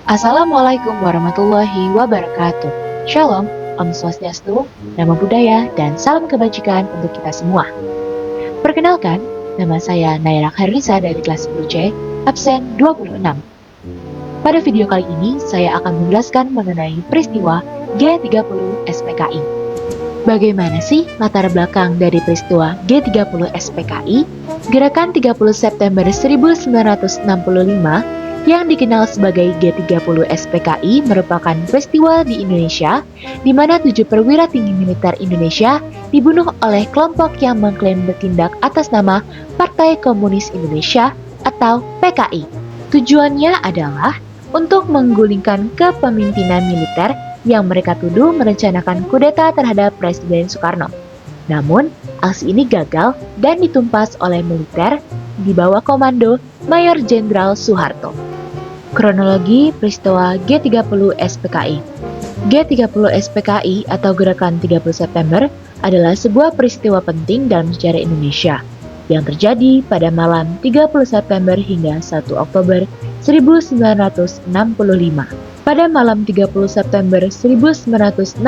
Assalamualaikum warahmatullahi wabarakatuh. Shalom, Om Swastiastu, Namo Buddhaya, dan salam kebajikan untuk kita semua. Perkenalkan, nama saya Naira Khairunisa dari kelas 10C, absen 26. Pada video kali ini, saya akan menjelaskan mengenai peristiwa G30 SPKI. Bagaimana sih latar belakang dari peristiwa G30 SPKI, Gerakan 30 September 1965, yang dikenal sebagai G30 SPKI merupakan peristiwa di Indonesia di mana 7 perwira tinggi militer Indonesia dibunuh oleh kelompok yang mengklaim bertindak atas nama Partai Komunis Indonesia atau PKI. Tujuannya adalah untuk menggulingkan kepemimpinan militer yang mereka tuduh merencanakan kudeta terhadap Presiden Soekarno. Namun, aksi ini gagal dan ditumpas oleh militer di bawah komando Mayor Jenderal Soeharto. Kronologi peristiwa G30 SPKI. G30 SPKI atau Gerakan 30 September adalah sebuah peristiwa penting dalam sejarah Indonesia yang terjadi pada malam 30 September hingga 1 Oktober 1965. Pada malam 30 September 1965,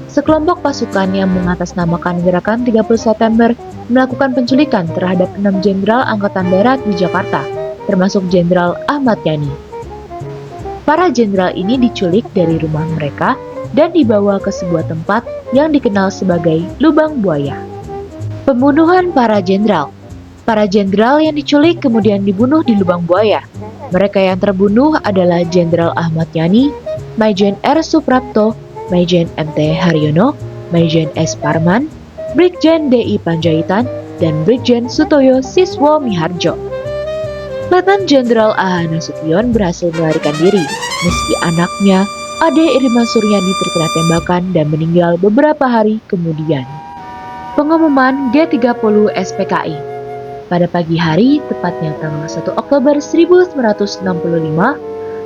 sekelompok pasukan yang mengatasnamakan Gerakan 30 September melakukan penculikan terhadap 6 jenderal Angkatan Darat di Jakarta, termasuk Jenderal Ahmad Yani. Para jenderal ini diculik dari rumah mereka dan dibawa ke sebuah tempat yang dikenal sebagai Lubang Buaya. Pembunuhan para jenderal. Para jenderal yang diculik kemudian dibunuh di Lubang Buaya. Mereka yang terbunuh adalah Jenderal Ahmad Yani, Maijen R. Suprapto, Maijen M.T. Haryono, Maijen S. Parman, Brigjen D.I. Panjaitan, dan Brigjen Sutoyo Siswo Miharjo. Letnan Jenderal A.H. Nasution berhasil melarikan diri, meski anaknya, Ade Irma Suryani terkena tembakan dan meninggal beberapa hari kemudian. Pengumuman G30 SPKI. Pada pagi hari, tepatnya tanggal 1 Oktober 1965,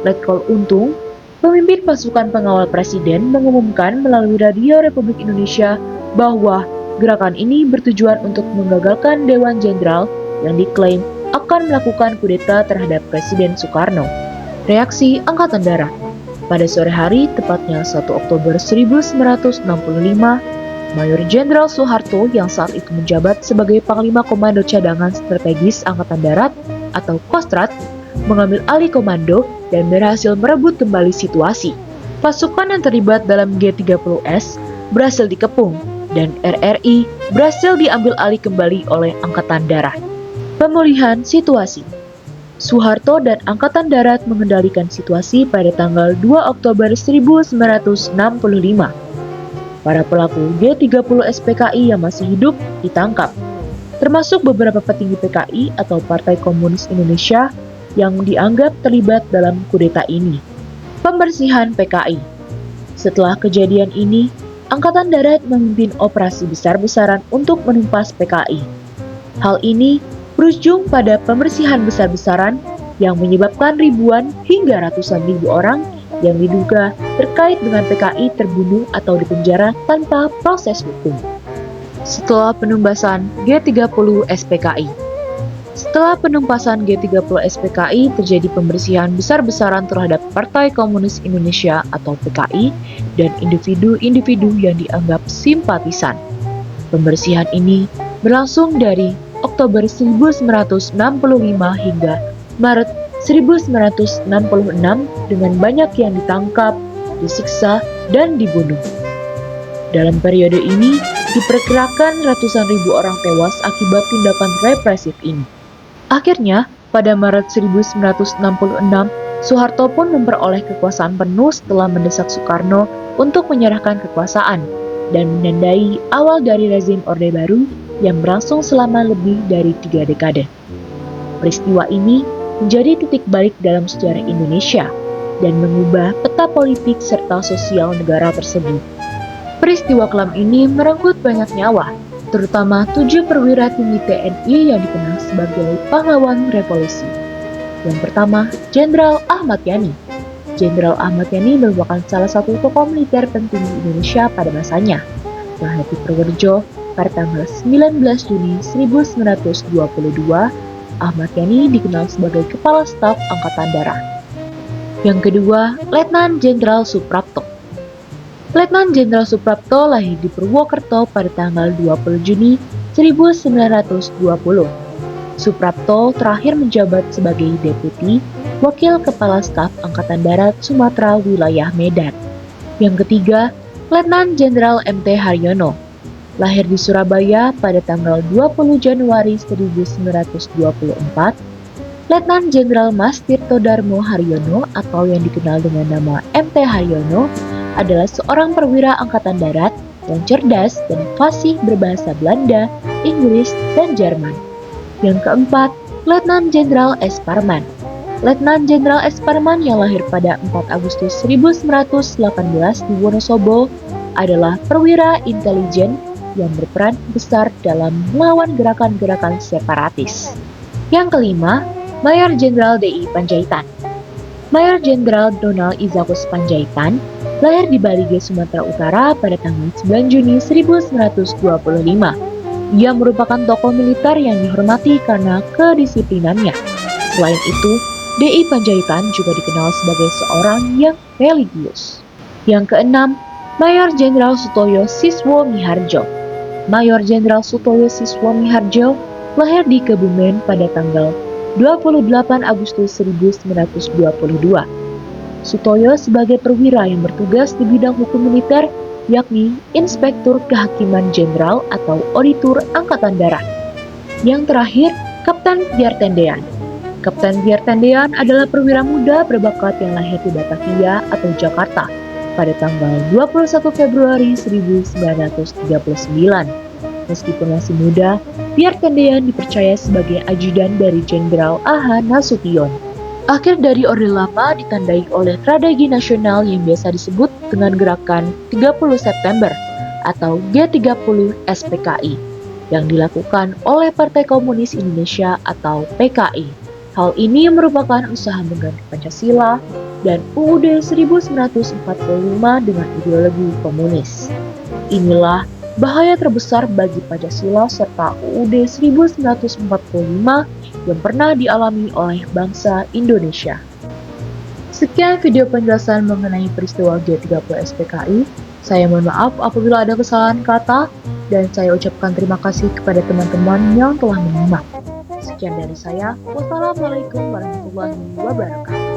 Letkol Untung, pemimpin pasukan pengawal presiden, mengumumkan melalui Radio Republik Indonesia bahwa gerakan ini bertujuan untuk menggagalkan Dewan Jenderal yang diklaim akan melakukan kudeta terhadap Presiden Soekarno. Reaksi Angkatan Darat. Pada sore hari, tepatnya 1 Oktober 1965, Mayor Jenderal Soeharto yang saat itu menjabat sebagai Panglima Komando Cadangan Strategis Angkatan Darat atau Kostrad mengambil alih komando dan berhasil merebut kembali situasi. Pasukan yang terlibat dalam G30S berhasil dikepung dan RRI berhasil diambil alih kembali oleh Angkatan Darat. Pemulihan situasi. Soeharto dan Angkatan Darat mengendalikan situasi pada tanggal 2 Oktober 1965. Para pelaku G30 SPKI yang masih hidup ditangkap, termasuk beberapa petinggi PKI atau Partai Komunis Indonesia yang dianggap terlibat dalam kudeta ini. Pembersihan PKI. Setelah kejadian ini, Angkatan Darat memimpin operasi besar-besaran untuk menumpas PKI. Hal ini berujung pada pembersihan besar-besaran yang menyebabkan ribuan hingga ratusan ribu orang yang diduga terkait dengan PKI terbunuh atau dipenjara tanpa proses hukum. Setelah penumbasan G30 SPKI. Setelah penumpasan G30 SPKI, terjadi pembersihan besar-besaran terhadap Partai Komunis Indonesia atau PKI dan individu-individu yang dianggap simpatisan. Pembersihan ini berlangsung dari Oktober 1965 hingga Maret 1966 dengan banyak yang ditangkap, disiksa, dan dibunuh. Dalam periode ini, diperkirakan ratusan ribu orang tewas akibat tindakan represif ini. Akhirnya, pada Maret 1966, Soeharto pun memperoleh kekuasaan penuh setelah mendesak Soekarno untuk menyerahkan kekuasaan dan menandai awal dari rezim Orde Baru yang berlangsung selama lebih dari 3 dekade. Peristiwa ini menjadi titik balik dalam sejarah Indonesia dan mengubah peta politik serta sosial negara tersebut. Peristiwa kelam ini merenggut banyak nyawa, terutama 7 perwira tinggi TNI yang dikenal sebagai pahlawan revolusi. Yang pertama, Jenderal Ahmad Yani. Jenderal Ahmad Yani merupakan salah satu tokoh militer penting di Indonesia pada masanya. Lahir di Purworejo pada tanggal 19 Juni 1922, Ahmad Yani dikenal sebagai Kepala Staf Angkatan Darat. Yang kedua, Letnan Jenderal Suprapto. Letnan Jenderal Suprapto lahir di Purwokerto pada tanggal 20 Juni 1920. Suprapto terakhir menjabat sebagai Deputi Wakil Kepala Staf Angkatan Darat Sumatera Wilayah Medan. Yang ketiga, Letnan Jenderal MT Haryono. Lahir di Surabaya pada tanggal 20 Januari 1924, Letnan Jenderal Mas Tirto Darmo Haryono atau yang dikenal dengan nama MT Haryono adalah seorang perwira angkatan darat yang cerdas dan fasih berbahasa Belanda, Inggris, dan Jerman. Yang keempat, Letnan Jenderal S. Parman. Letnan Jenderal S. Parman yang lahir pada 4 Agustus 1918 di Wonosobo adalah perwira intelijen yang berperan besar dalam melawan gerakan-gerakan separatis. Yang kelima, Mayor Jenderal D.I. Panjaitan. Mayor Jenderal Donald Izakus Panjaitan lahir di Balige, Sumatera Utara pada tanggal 9 Juni 1925. Ia merupakan tokoh militer yang dihormati karena kedisiplinannya. Selain itu, D.I. Panjaitan juga dikenal sebagai seorang yang religius. Yang keenam, Mayor Jenderal Sutoyo Siswo Miharjo. Mayor Jenderal Sutoyo Siswo Miharjo lahir di Kebumen pada tanggal 28 Agustus 1922. Sutoyo sebagai perwira yang bertugas di bidang hukum militer, yakni Inspektur Kehakiman Jenderal atau Auditor Angkatan Darat. Yang terakhir, Kapten Pierre Tendean. Kapten Pierre Tendean adalah perwira muda berbakat yang lahir di Batavia atau Jakarta pada tanggal 21 Februari 1939. Meskipun masih muda, Pierre Tendean dipercaya sebagai ajudan dari Jenderal A.H. Nasution. Akhir dari Orde Lama ditandai oleh strategi nasional yang biasa disebut dengan gerakan 30 September atau G30 SPKI yang dilakukan oleh Partai Komunis Indonesia atau PKI. Hal ini merupakan usaha mengganti Pancasila dan UUD 1945 dengan ideologi komunis. Inilah bahaya terbesar bagi Pancasila serta UUD 1945 yang pernah dialami oleh bangsa Indonesia. Sekian video penjelasan mengenai peristiwa G30 SPKI. Saya mohon maaf apabila ada kesalahan kata dan saya ucapkan terima kasih kepada teman-teman yang telah menyimak. Sekian dari saya. Wassalamualaikum warahmatullahi wabarakatuh.